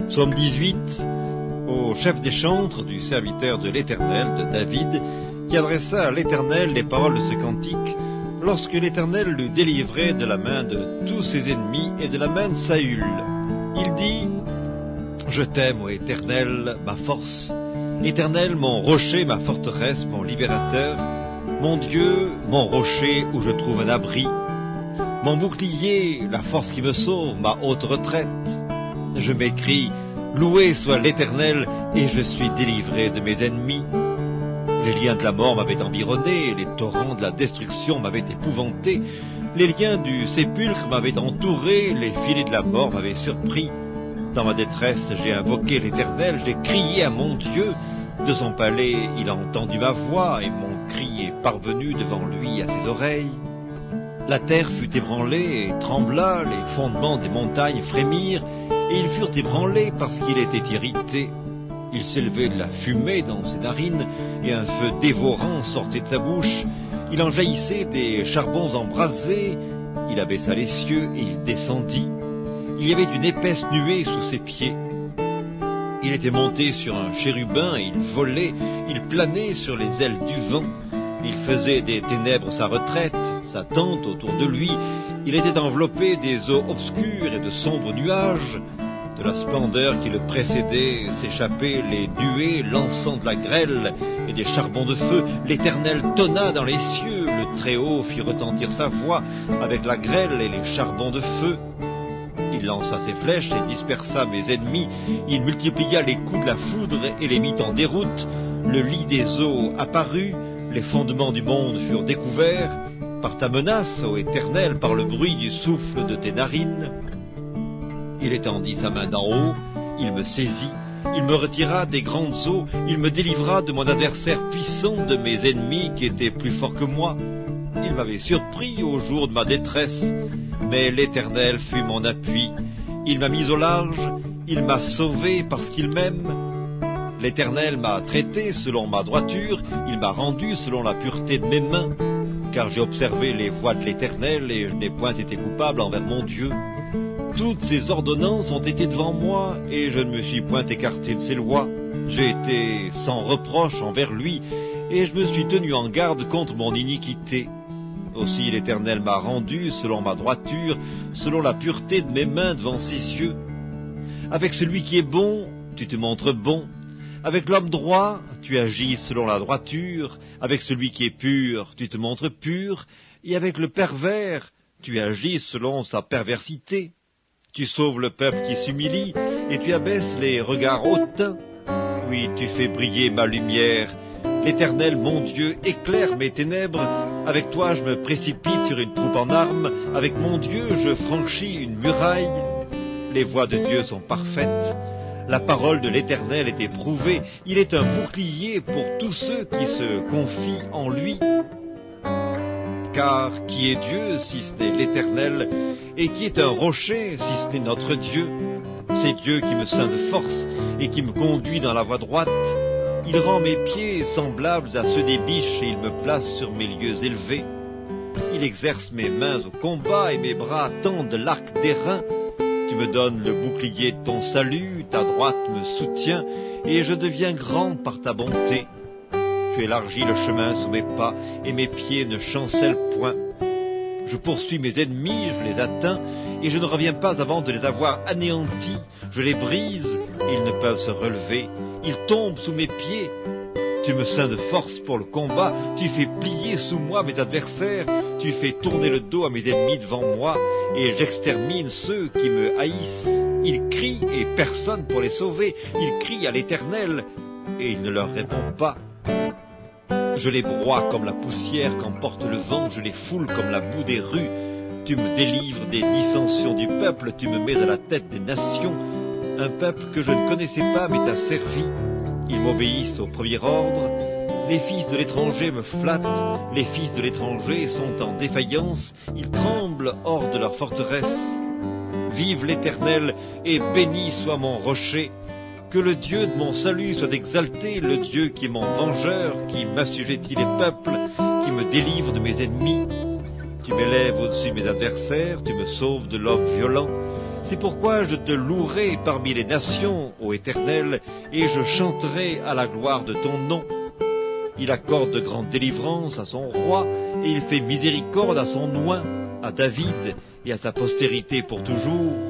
Psaume 18, au chef des chantres du serviteur de l'Éternel, de David, qui adressa à l'Éternel les paroles de ce cantique, lorsque l'Éternel l'eut délivré de la main de tous ses ennemis et de la main de Saül. Il dit, « Je t'aime, ô Éternel, ma force, Éternel, mon rocher, ma forteresse, mon libérateur, mon Dieu, mon rocher où je trouve un abri, mon bouclier, la force qui me sauve, ma haute retraite. Je m'écrie, loué soit l'Éternel, et je suis délivré de mes ennemis. Les liens de la mort m'avaient environné, les torrents de la destruction m'avaient épouvanté, les liens du sépulcre m'avaient entouré, les filets de la mort m'avaient surpris. Dans ma détresse, j'ai invoqué l'Éternel, j'ai crié à mon Dieu. De son palais, il a entendu ma voix, et mon cri est parvenu devant lui à ses oreilles. La terre fut ébranlée et trembla, les fondements des montagnes frémirent, et ils furent ébranlés parce qu'il était irrité. Il s'élevait de la fumée dans ses narines, et un feu dévorant sortait de sa bouche. Il en jaillissait des charbons embrasés. Il abaissa les cieux et il descendit. Il y avait une épaisse nuée sous ses pieds. Il était monté sur un chérubin et il volait, il planait sur les ailes du vent. Il faisait des ténèbres sa retraite, sa tente autour de lui. Il était enveloppé des eaux obscures et de sombres nuages. De la splendeur qui le précédait s'échappaient les nuées, lançant de la grêle et des charbons de feu. L'Éternel tonna dans les cieux, le Très-Haut fit retentir sa voix avec la grêle et les charbons de feu. Il lança ses flèches et dispersa mes ennemis. Il multiplia les coups de la foudre et les mit en déroute. Le lit des eaux apparut, les fondements du monde furent découverts. Par ta menace, ô Éternel, par le bruit du souffle de tes narines. Il étendit sa main d'en haut, il me saisit, il me retira des grandes eaux, il me délivra de mon adversaire puissant, de mes ennemis qui étaient plus forts que moi. Il m'avait surpris au jour de ma détresse, mais l'Éternel fut mon appui. Il m'a mis au large, il m'a sauvé parce qu'il m'aime. L'Éternel m'a traité selon ma droiture, il m'a rendu selon la pureté de mes mains. Car j'ai observé les voies de l'Éternel et je n'ai point été coupable envers mon Dieu. Toutes ses ordonnances ont été devant moi et je ne me suis point écarté de ses lois. J'ai été sans reproche envers lui et je me suis tenu en garde contre mon iniquité. Aussi l'Éternel m'a rendu selon ma droiture, selon la pureté de mes mains devant ses cieux. Avec celui qui est bon, tu te montres bon. Avec l'homme droit, tu agis selon la droiture. Avec celui qui est pur, tu te montres pur. Et avec le pervers, tu agis selon sa perversité. Tu sauves le peuple qui s'humilie, et tu abaisses les regards hautains. Oui, tu fais briller ma lumière. L'Éternel, mon Dieu, éclaire mes ténèbres. Avec toi, je me précipite sur une troupe en armes. Avec mon Dieu, je franchis une muraille. Les voies de Dieu sont parfaites. La parole de l'Éternel est éprouvée. Il est un bouclier pour tous ceux qui se confient en lui. Car qui est Dieu si ce n'est l'Éternel, et qui est un rocher si ce n'est notre Dieu? C'est Dieu qui me ceint de force et qui me conduit dans la voie droite. Il rend mes pieds semblables à ceux des biches et il me place sur mes lieux élevés. Il exerce mes mains au combat et mes bras tendent l'arc d'airain. Tu me donnes le bouclier de ton salut, ta droite me soutient, et je deviens grand par ta bonté. Tu élargis le chemin sous mes pas, et mes pieds ne chancellent point. Je poursuis mes ennemis, je les atteins, et je ne reviens pas avant de les avoir anéantis. Je les brise, et ils ne peuvent se relever. Ils tombent sous mes pieds. Tu me ceins de force pour le combat, tu fais plier sous moi mes adversaires, tu fais tourner le dos à mes ennemis devant moi, et j'extermine ceux qui me haïssent. Ils crient et personne pour les sauver, ils crient à l'Éternel, et il ne leur répond pas. Je les broie comme la poussière qu'emporte le vent, je les foule comme la boue des rues. Tu me délivres des dissensions du peuple, tu me mets à la tête des nations. Un peuple que je ne connaissais pas mais t'a servi. Ils m'obéissent au premier ordre. Les fils de l'étranger me flattent. Les fils de l'étranger sont en défaillance. Ils tremblent hors de leur forteresse. Vive l'Éternel et béni soit mon rocher. Que le Dieu de mon salut soit exalté, le Dieu qui est mon vengeur, qui m'assujettit les peuples, qui me délivre de mes ennemis. Tu m'élèves au-dessus de mes adversaires, tu me sauves de l'homme violent. C'est pourquoi je te louerai parmi les nations, ô Éternel, et je chanterai à la gloire de ton nom. Il accorde de grandes délivrances à son roi, et il fait miséricorde à son oint, à David et à sa postérité pour toujours.